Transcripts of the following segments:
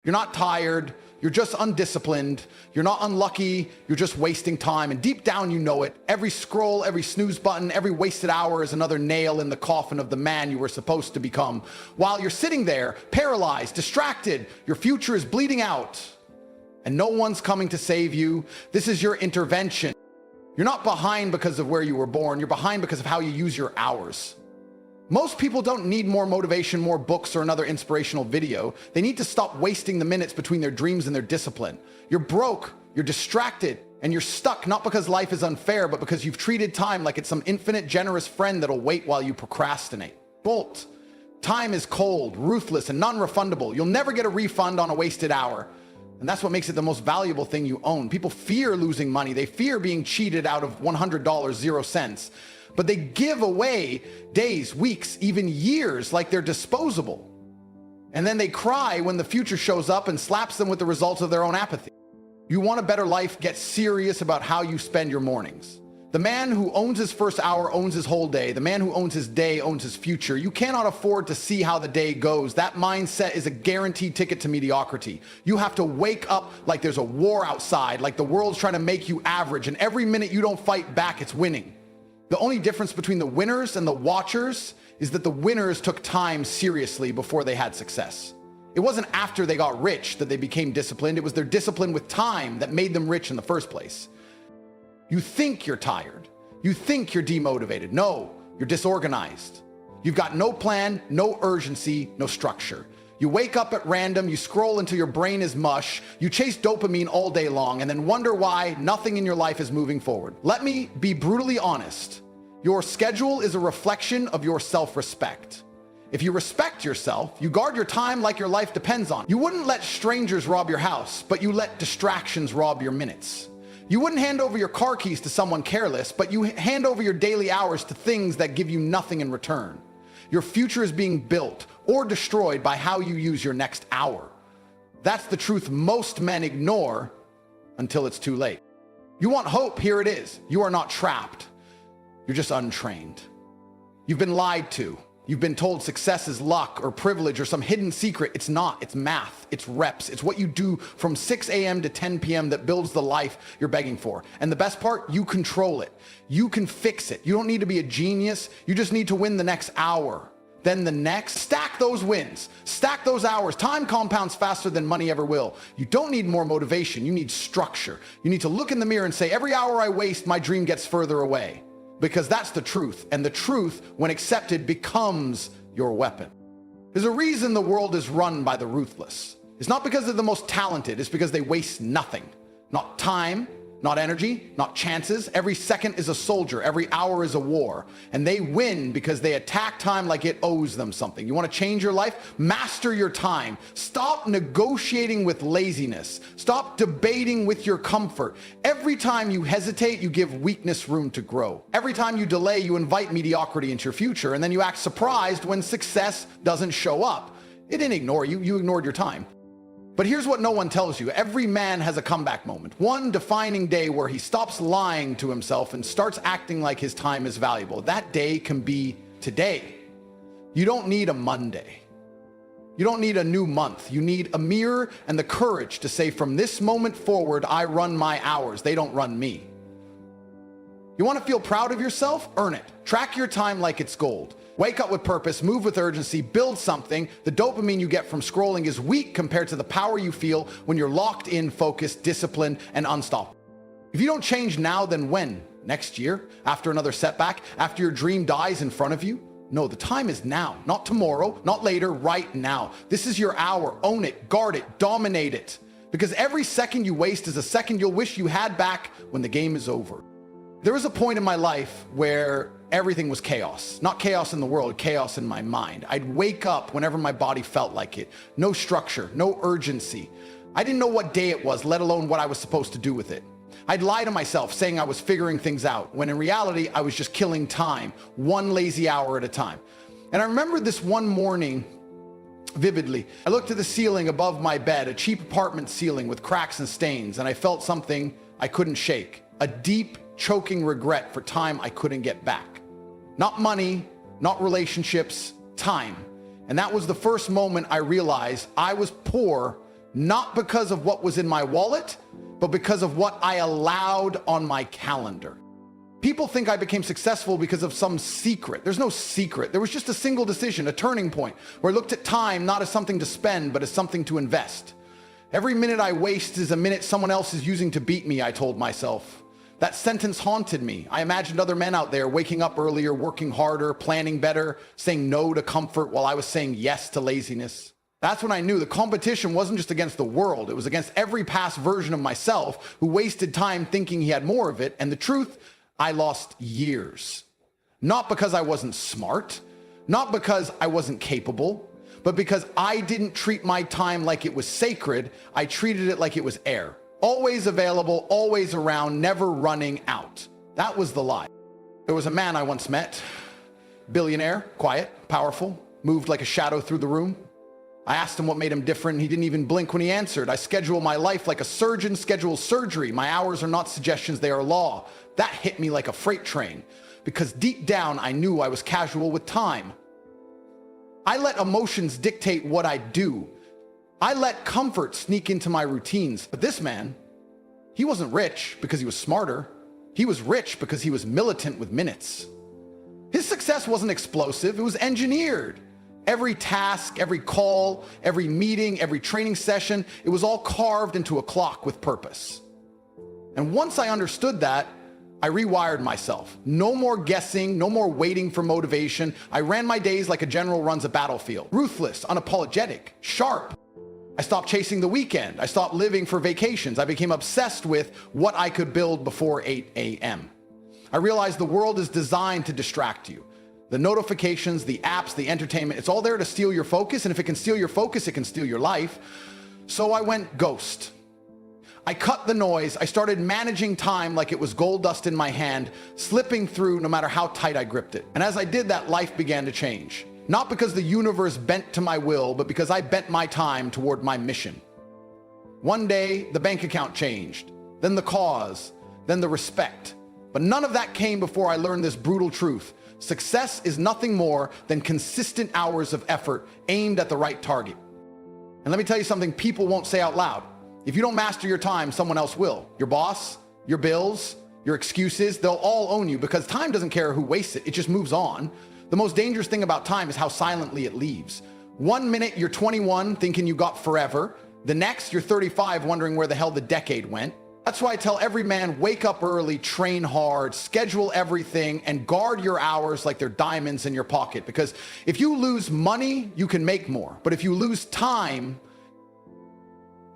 You're not tired, you're just undisciplined, you're not unlucky, you're just wasting time. And deep down you know it. Every scroll, every snooze button, every wasted hour is another nail in the coffin of the man you were supposed to become. While you're sitting there, paralyzed, distracted, your future is bleeding out, and no one's coming to save you. This is your intervention. You're not behind because of where you were born, you're behind because of how you use your hours. Most people don't need more motivation, more books, or another inspirational video. They need to stop wasting the minutes between their dreams and their discipline. You're broke, you're distracted, and you're stuck not because life is unfair, but because you've treated time like it's some infinite generous friend that'll wait while you procrastinate. Bolt. Time is cold, ruthless, and non-refundable. You'll never get a refund on a wasted hour. And that's what makes it the most valuable thing you own. People fear losing money. They fear being cheated out of $100, 0 cents. But they give away days, weeks, even years like they're disposable. And then they cry when the future shows up and slaps them with the results of their own apathy. You want a better life? Get serious about how you spend your mornings. The man who owns his first hour owns his whole day. The man who owns his day owns his future. You cannot afford to see how the day goes. That mindset is a guaranteed ticket to mediocrity. You have to wake up like there's a war outside, like the world's trying to make you average, and every minute you don't fight back, it's winning. The only difference between the winners and the watchers is that the winners took time seriously before they had success. It wasn't after they got rich that they became disciplined. It was their discipline with time that made them rich in the first place. You think you're tired. You think you're demotivated. No, you're disorganized. You've got no plan, no urgency, no structure. You wake up at random, you scroll until your brain is mush, you chase dopamine all day long, and then wonder why nothing in your life is moving forward. Let me be brutally honest. Your schedule is a reflection of your self-respect. If you respect yourself, you guard your time like your life depends on it. You wouldn't let strangers rob your house, but you let distractions rob your minutes. You wouldn't hand over your car keys to someone careless, but you hand over your daily hours to things that give you nothing in return. Your future is being built or destroyed by how you use your next hour. That's the truth most men ignore until it's too late. You want hope? Here it is. You are not trapped. You're just untrained. You've been lied to. You've been told success is luck or privilege or some hidden secret. It's not. It's math. It's reps. It's what you do from 6 a.m. to 10 p.m. that builds the life you're begging for. And the best part, you control it. You can fix it. You don't need to be a genius. You just need to win the next hour. Then the next. Stack those wins. Stack those hours. Time compounds faster than money ever will. You don't need more motivation. You need structure. You need to look in the mirror and say, every hour I waste, my dream gets further away. Because that's the truth. And the truth, when accepted, becomes your weapon. There's a reason the world is run by the ruthless. It's not because they're the most talented. It's because they waste nothing. Not time, not energy, not chances. Every second is a soldier. Every hour is a war. And they win because they attack time like it owes them something. You want to change your life? Master your time. Stop negotiating with laziness. Stop debating with your comfort. Every time you hesitate, you give weakness room to grow. Every time you delay, you invite mediocrity into your future. And then you act surprised when success doesn't show up. It didn't ignore you. You ignored your time. But here's what no one tells you. Every man has a comeback moment. One defining day where he stops lying to himself and starts acting like his time is valuable. That day can be today. You don't need a Monday. You don't need a new month. You need a mirror and the courage to say, from this moment forward, I run my hours. They don't run me. You want to feel proud of yourself? Earn it. Track your time like it's gold. Wake up with purpose, move with urgency, build something. The dopamine you get from scrolling is weak compared to the power you feel when you're locked in, focused, disciplined, and unstoppable. If you don't change now, then when? Next year? After another setback? After your dream dies in front of you? No, the time is now, not tomorrow, not later, right now. This is your hour. Own it, guard it, dominate it. Because every second you waste is a second you'll wish you had back when the game is over. There was a point in my life where everything was chaos. Not chaos in the world, chaos in my mind. I'd wake up whenever my body felt like it. No structure, no urgency. I didn't know what day it was, let alone what I was supposed to do with it. I'd lie to myself saying I was figuring things out, when in reality, I was just killing time, one lazy hour at a time. And I remember this one morning vividly. I looked at the ceiling above my bed, a cheap apartment ceiling with cracks and stains, and I felt something I couldn't shake. A deep, choking regret for time I couldn't get back. Not money, not relationships, time. And that was the first moment I realized I was poor Not because of what was in my wallet, but because of what I allowed on my calendar. People think I became successful because of some secret. There's no secret. There was just a single decision, a turning point, where I looked at time not as something to spend, but as something to invest. Every minute I waste is a minute someone else is using to beat me, I told myself. That sentence haunted me. I imagined other men out there waking up earlier, working harder, planning better, saying no to comfort while I was saying yes to laziness. That's when I knew the competition wasn't just against the world. It was against every past version of myself who wasted time thinking he had more of it. And the truth, I lost years. Not because I wasn't smart, not because I wasn't capable, but because I didn't treat my time like it was sacred. I treated it like it was air. Always available, always around, never running out. That was the lie. There was a man I once met, billionaire, quiet, powerful, moved like a shadow through the room. I asked him what made him different. He didn't even blink when he answered. I schedule my life like a surgeon schedules surgery. My hours are not suggestions, they are law. That hit me like a freight train because deep down I knew I was casual with time. I let emotions dictate what I do. I let comfort sneak into my routines. But this man, he wasn't rich because he was smarter. He was rich because he was militant with minutes. His success wasn't explosive, it was engineered. Every task, every call, every meeting, every training session, it was all carved into a clock with purpose. And once I understood that, I rewired myself. No more guessing, no more waiting for motivation. I ran my days like a general runs a battlefield. Ruthless, unapologetic, sharp. I stopped chasing the weekend. I stopped living for vacations. I became obsessed with what I could build before 8 a.m. I realized the world is designed to distract you. The notifications, the apps, the entertainment, it's all there to steal your focus. And if it can steal your focus, it can steal your life. So I went ghost. I cut the noise. I started managing time like it was gold dust in my hand, slipping through no matter how tight I gripped it. And as I did that, life began to change. Not because the universe bent to my will, but because I bent my time toward my mission. One day, the bank account changed, then the cause, then the respect. But none of that came before I learned this brutal truth. Success is nothing more than consistent hours of effort aimed at the right target. And let me tell you something people won't say out loud. If you don't master your time, someone else will. Your boss, your bills, your excuses, they'll all own you because time doesn't care who wastes it. It just moves on. The most dangerous thing about time is how silently it leaves. 1 minute you're 21 thinking you got forever. The next you're 35 wondering where the hell the decade went. That's why I tell every man, wake up early, train hard, schedule everything, and guard your hours like they're diamonds in your pocket. Because if you lose money, you can make more. But if you lose time,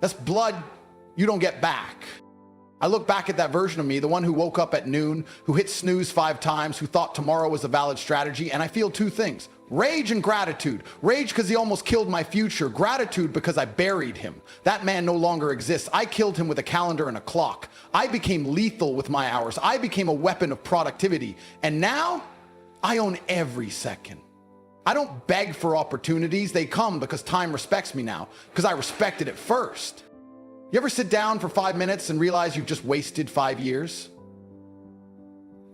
that's blood you don't get back. I look back at that version of me, the one who woke up at noon, who hit snooze 5 times, who thought tomorrow was a valid strategy, and I feel 2 things. Rage and gratitude. Rage because he almost killed my future. Gratitude because I buried him. That man no longer exists. I killed him with a calendar and a clock. I became lethal with my hours. I became a weapon of productivity. And now, I own every second. I don't beg for opportunities. They come because time respects me now, because I respected it first. You ever sit down for 5 minutes and realize you've just wasted 5 years?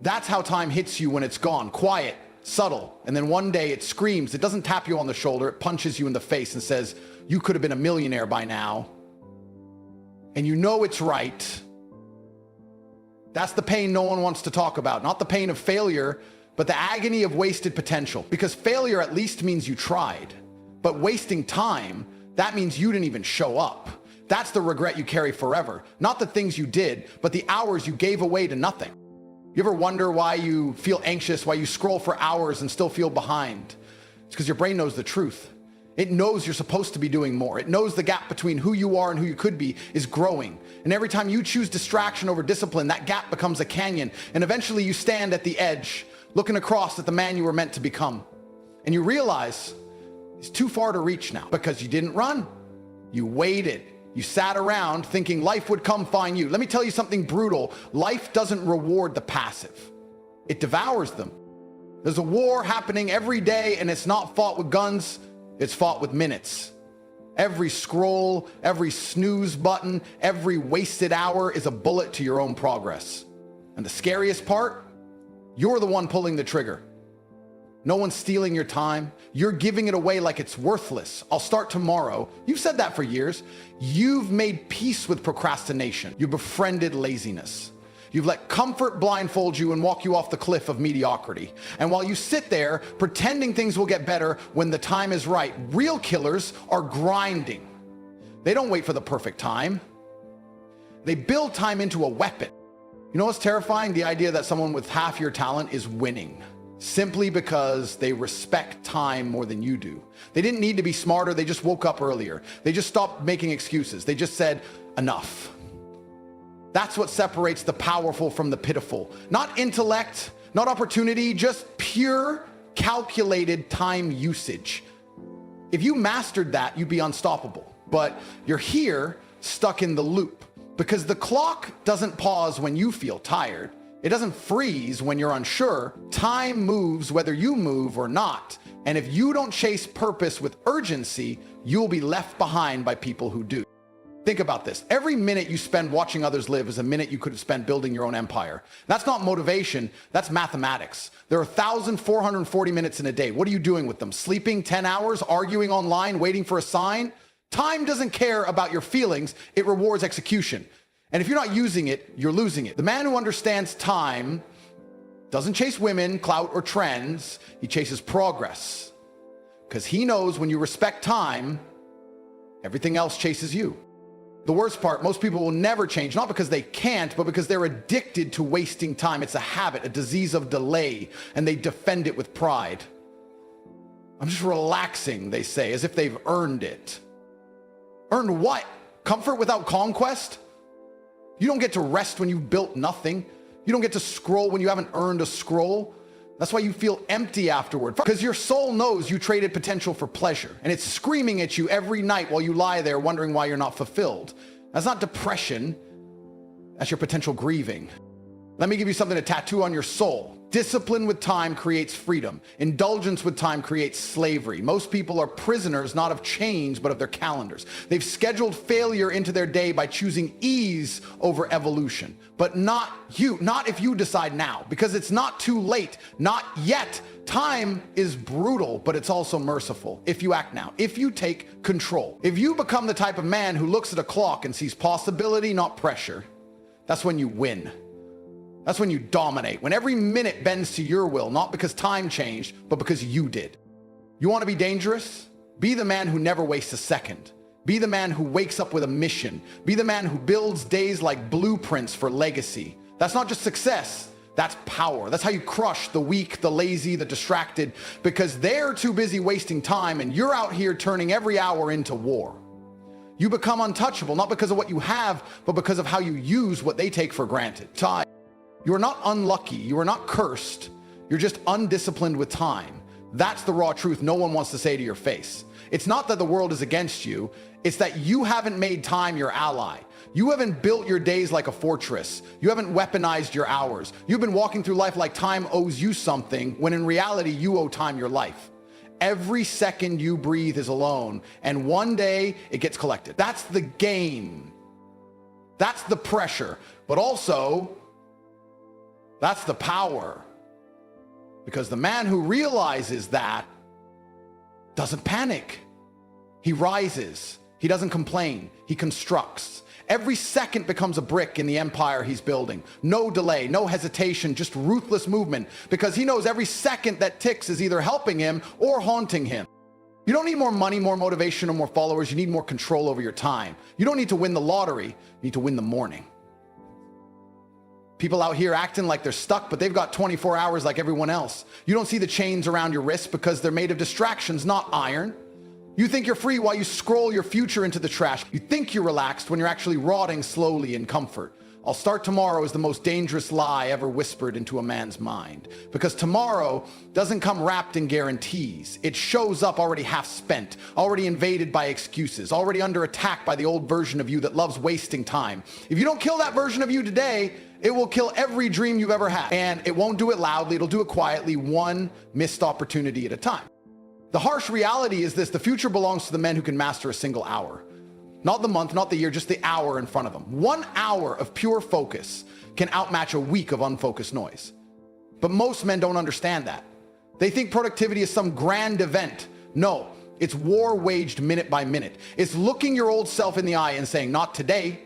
That's how time hits you when it's gone. Quiet, subtle, and then one day it screams. It doesn't tap you on the shoulder. It punches you in the face and says, you could have been a millionaire by now. And you know it's right. That's the pain no one wants to talk about. Not the pain of failure, but the agony of wasted potential. Because failure at least means you tried. But wasting time, that means you didn't even show up. That's the regret you carry forever. Not the things you did, but the hours you gave away to nothing. You ever wonder why you feel anxious, why you scroll for hours and still feel behind? It's because your brain knows the truth. It knows you're supposed to be doing more. It knows the gap between who you are and who you could be is growing. And every time you choose distraction over discipline, that gap becomes a canyon. And eventually you stand at the edge, looking across at the man you were meant to become. And you realize it's too far to reach now because you didn't run. You waited. You sat around thinking life would come find you. Let me tell you something brutal. Life doesn't reward the passive. It devours them. There's a war happening every day, and it's not fought with guns. It's fought with minutes. Every scroll, every snooze button, every wasted hour is a bullet to your own progress. And the scariest part, you're the one pulling the trigger. No one's stealing your time. You're giving it away like it's worthless. I'll start tomorrow. You've said that for years. You've made peace with procrastination. You've befriended laziness. You've let comfort blindfold you and walk you off the cliff of mediocrity. And while you sit there pretending things will get better when the time is right, real killers are grinding. They don't wait for the perfect time. They build time into a weapon. You know what's terrifying? The idea that someone with half your talent is winning simply because they respect time more than you do. They didn't need to be smarter. They just woke up earlier. They just stopped making excuses. They just said, enough. That's what separates the powerful from the pitiful. Not intellect, not opportunity, just pure calculated time usage. If you mastered that, you'd be unstoppable. But you're here stuck in the loop because the clock doesn't pause when you feel tired. It doesn't freeze when you're unsure. Time moves whether you move or not. And if you don't chase purpose with urgency, you'll be left behind by people who do. Think about this. Every minute you spend watching others live is a minute you could have spent building your own empire. That's not motivation, that's mathematics. There are 1,440 minutes in a day. What are you doing with them? Sleeping 10 hours, arguing online, waiting for a sign? Time doesn't care about your feelings, it rewards execution. And if you're not using it, you're losing it. The man who understands time doesn't chase women, clout, or trends. He chases progress. Because he knows when you respect time, everything else chases you. The worst part, most people will never change, not because they can't, but because they're addicted to wasting time. It's a habit, a disease of delay, and they defend it with pride. I'm just relaxing, they say, as if they've earned it. Earned what? Comfort without conquest? You don't get to rest when you've built nothing. You don't get to scroll when you haven't earned a scroll. That's why you feel empty afterward, because your soul knows you traded potential for pleasure, and it's screaming at you every night while you lie there wondering why you're not fulfilled. That's not depression. That's your potential grieving. Let me give you something to tattoo on your soul. Discipline with time creates freedom. Indulgence with time creates slavery. Most people are prisoners, not of chains, but of their calendars. They've scheduled failure into their day by choosing ease over evolution. But not you, not if you decide now, because it's not too late, not yet. Time is brutal, but it's also merciful if you act now, if you take control. If you become the type of man who looks at a clock and sees possibility, not pressure, that's when you win. That's when you dominate, when every minute bends to your will, not because time changed, but because you did. You want to be dangerous? Be the man who never wastes a second. Be the man who wakes up with a mission. Be the man who builds days like blueprints for legacy. That's not just success, that's power. That's how you crush the weak, the lazy, the distracted, because they're too busy wasting time and you're out here turning every hour into war. You become untouchable, not because of what you have, but because of how you use what they take for granted. Time. You are not unlucky. You are not cursed. You're just undisciplined with time. That's the raw truth no one wants to say to your face. It's not that the world is against you. It's that you haven't made time your ally. You haven't built your days like a fortress. You haven't weaponized your hours. You've been walking through life like time owes you something, when in reality, you owe time your life. Every second you breathe is a loan, and one day it gets collected. That's the game. That's the pressure. But also, that's the power, because the man who realizes that doesn't panic. He rises. He doesn't complain. He constructs. Every second becomes a brick in the empire he's building. No delay, no hesitation, just ruthless movement, because he knows every second that ticks is either helping him or haunting him. You don't need more money, more motivation, or more followers. You need more control over your time. You don't need to win the lottery. You need to win the morning. People out here acting like they're stuck, but they've got 24 hours like everyone else. You don't see the chains around your wrists because they're made of distractions, not iron. You think you're free while you scroll your future into the trash. You think you're relaxed when you're actually rotting slowly in comfort. I'll start tomorrow is the most dangerous lie ever whispered into a man's mind. Because tomorrow doesn't come wrapped in guarantees. It shows up already half spent, already invaded by excuses, already under attack by the old version of you that loves wasting time. If you don't kill that version of you today, it will kill every dream you've ever had. And it won't do it loudly, it'll do it quietly, one missed opportunity at a time. The harsh reality is this: the future belongs to the men who can master a single hour. Not the month, not the year, just the hour in front of them. 1 hour of pure focus can outmatch a week of unfocused noise. But most men don't understand that. They think productivity is some grand event. No, it's war waged minute by minute. It's looking your old self in the eye and saying, not today.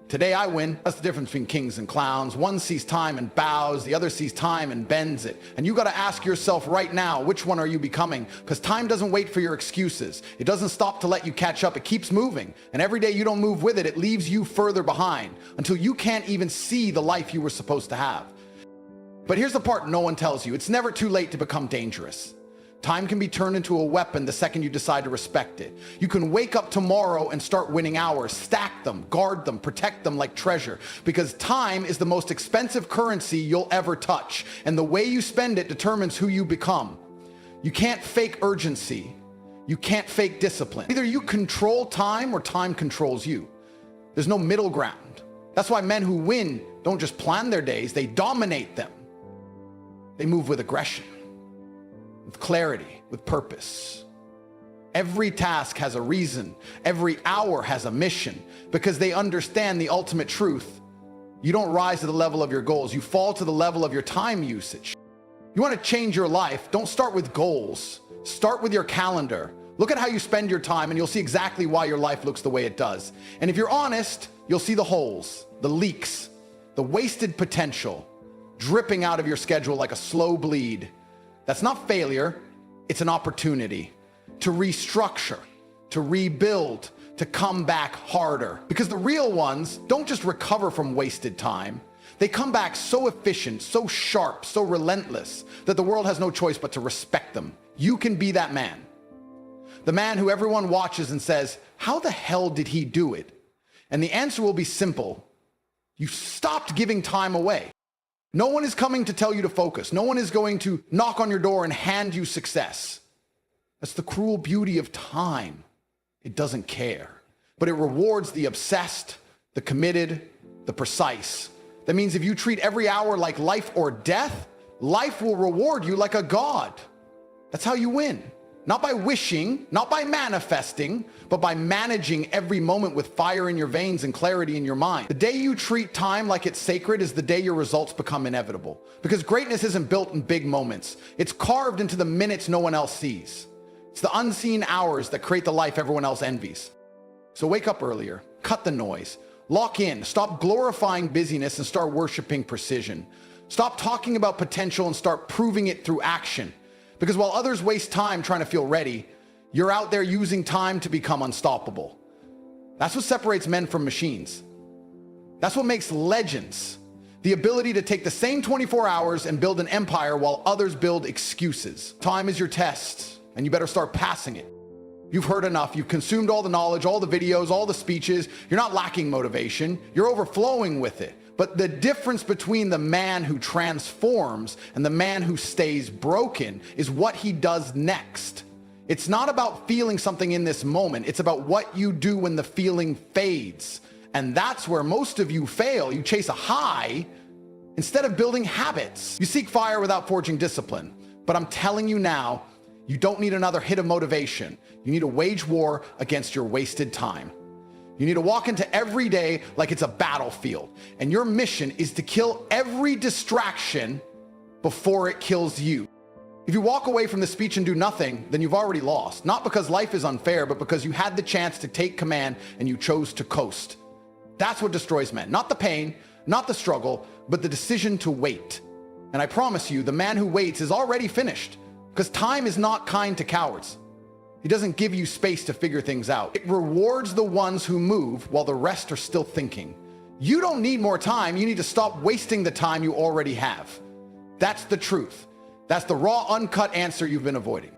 Today I win. That's the difference between kings and clowns. One sees time and bows, the other sees time and bends it. And you got to ask yourself right now, which one are you becoming? Because time doesn't wait for your excuses. It doesn't stop to let you catch up. It keeps moving. And every day you don't move with it, it leaves you further behind until you can't even see the life you were supposed to have. But here's the part no one tells you. It's never too late to become dangerous. Time can be turned into a weapon the second you decide to respect it. You can wake up tomorrow and start winning hours, stack them, guard them, protect them like treasure, because time is the most expensive currency you'll ever touch, and the way you spend it determines who you become. You can't fake urgency. You can't fake discipline. Either you control time or time controls you. There's no middle ground. That's why men who win don't just plan their days, they dominate them. They move with aggression, with clarity, with purpose. Every task has a reason. Every hour has a mission, because they understand the ultimate truth. You don't rise to the level of your goals. You fall to the level of your time usage. You want to change your life? Don't start with goals. Start with your calendar. Look at how you spend your time and you'll see exactly why your life looks the way it does. And if you're honest, you'll see the holes, the leaks, the wasted potential dripping out of your schedule like a slow bleed. That's not failure, it's an opportunity to restructure, to rebuild, to come back harder. Because the real ones don't just recover from wasted time. They come back so efficient, so sharp, so relentless that the world has no choice but to respect them. You can be that man. The man who everyone watches and says, how the hell did he do it? And the answer will be simple. You stopped giving time away. No one is coming to tell you to focus. No one is going to knock on your door and hand you success. That's the cruel beauty of time. It doesn't care, but it rewards the obsessed, the committed, the precise. That means if you treat every hour like life or death, life will reward you like a god. That's how you win. Not by wishing, not by manifesting, but by managing every moment with fire in your veins and clarity in your mind. The day you treat time like it's sacred is the day your results become inevitable. Because greatness isn't built in big moments. It's carved into the minutes no one else sees. It's the unseen hours that create the life everyone else envies. So wake up earlier, cut the noise, lock in, stop glorifying busyness and start worshiping precision. Stop talking about potential and start proving it through action. Because while others waste time trying to feel ready, you're out there using time to become unstoppable. That's what separates men from machines. That's what makes legends. The ability to take the same 24 hours and build an empire while others build excuses. Time is your test, and you better start passing it. You've heard enough. You've consumed all the knowledge, all the videos, all the speeches. You're not lacking motivation. You're overflowing with it. But the difference between the man who transforms and the man who stays broken is what he does next. It's not about feeling something in this moment. It's about what you do when the feeling fades. And that's where most of you fail. You chase a high instead of building habits. You seek fire without forging discipline. But I'm telling you now, you don't need another hit of motivation. You need to wage war against your wasted time. You need to walk into every day like it's a battlefield. And your mission is to kill every distraction before it kills you. If you walk away from the speech and do nothing, then you've already lost. Not because life is unfair, but because you had the chance to take command and you chose to coast. That's what destroys men. Not the pain, not the struggle, but the decision to wait. And I promise you, the man who waits is already finished, because time is not kind to cowards. He doesn't give you space to figure things out. It rewards the ones who move while the rest are still thinking. You don't need more time. You need to stop wasting the time you already have. That's the truth. That's the raw, uncut answer you've been avoiding.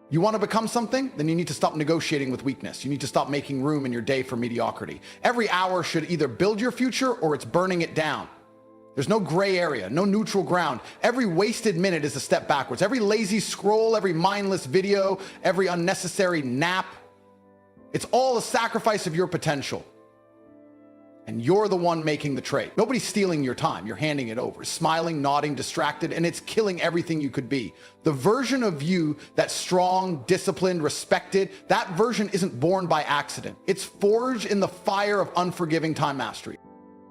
You want to become something? Then you need to stop negotiating with weakness. You need to stop making room in your day for mediocrity. Every hour should either build your future or it's burning it down. There's no gray area, no neutral ground. Every wasted minute is a step backwards. Every lazy scroll, every mindless video, every unnecessary nap, it's all a sacrifice of your potential. And you're the one making the trade. Nobody's stealing your time. You're handing it over, smiling, nodding, distracted, and it's killing everything you could be. The version of you that's strong, disciplined, respected, that version isn't born by accident. It's forged in the fire of unforgiving time mastery.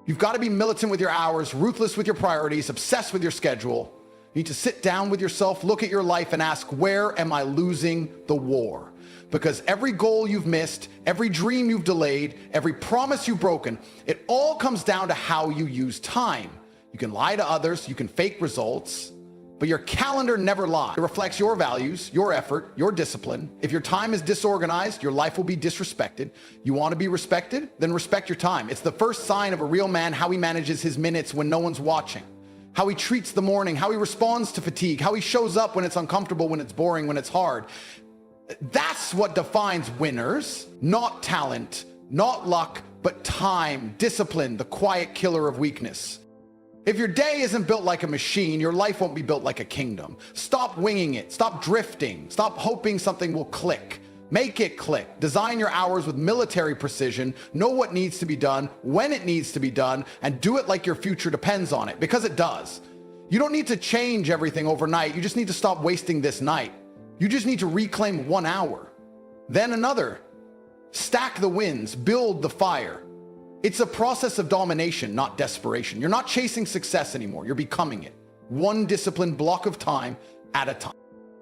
You've got to be militant with your hours, ruthless with your priorities, obsessed with your schedule. You need to sit down with yourself, look at your life and ask, where am I losing the war? Because every goal you've missed, every dream you've delayed, every promise you've broken, it all comes down to how you use time. You can lie to others, you can fake results, but your calendar never lies. It reflects your values, your effort, your discipline. If your time is disorganized, your life will be disrespected. You want to be respected? Then respect your time. It's the first sign of a real man, how he manages his minutes when no one's watching, how he treats the morning, how he responds to fatigue, how he shows up when it's uncomfortable, when it's boring, when it's hard. That's what defines winners, not talent, not luck, but time, discipline, the quiet killer of weakness. If your day isn't built like a machine, your life won't be built like a kingdom. Stop winging it. Stop drifting. Stop hoping something will click. Make it click. Design your hours with military precision. Know what needs to be done, when it needs to be done, and do it like your future depends on it, because it does. You don't need to change everything overnight. You just need to stop wasting this night. You just need to reclaim 1 hour, then another. Stack the wins, build the fire. It's a process of domination, not desperation. You're not chasing success anymore. You're becoming it. One disciplined block of time at a time.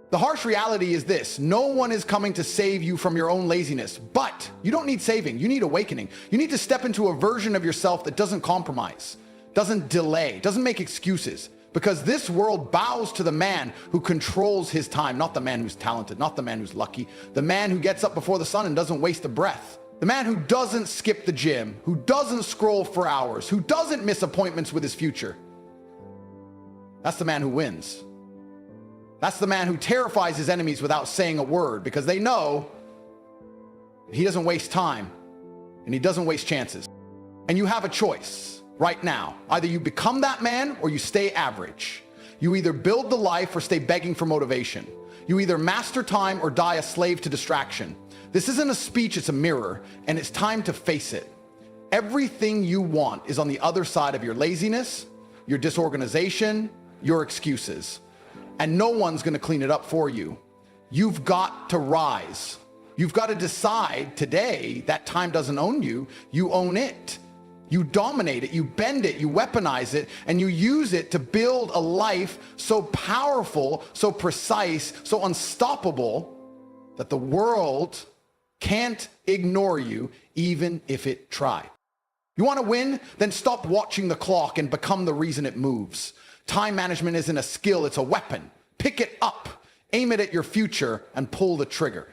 The harsh reality is this: no one is coming to save you from your own laziness, but you don't need saving. You need awakening. You need to step into a version of yourself that doesn't compromise, doesn't delay, doesn't make excuses. Because this world bows to the man who controls his time, not the man who's talented, not the man who's lucky, the man who gets up before the sun and doesn't waste a breath. The man who doesn't skip the gym, who doesn't scroll for hours, who doesn't miss appointments with his future. That's the man who wins. That's the man who terrifies his enemies without saying a word, because they know he doesn't waste time and he doesn't waste chances. And you have a choice right now. Either you become that man or you stay average. You either build the life or stay begging for motivation. You either master time or die a slave to distraction. This isn't a speech, it's a mirror, and it's time to face it. Everything you want is on the other side of your laziness, your disorganization, your excuses. And no one's gonna clean it up for you. You've got to rise. You've got to decide today that time doesn't own you, you own it. You dominate it, you bend it, you weaponize it, and you use it to build a life so powerful, so precise, so unstoppable that the world can't ignore you even if it tried. You want to win? Then stop watching the clock and become the reason it moves. Time management isn't a skill, it's a weapon. Pick it up, aim it at your future, and pull the trigger.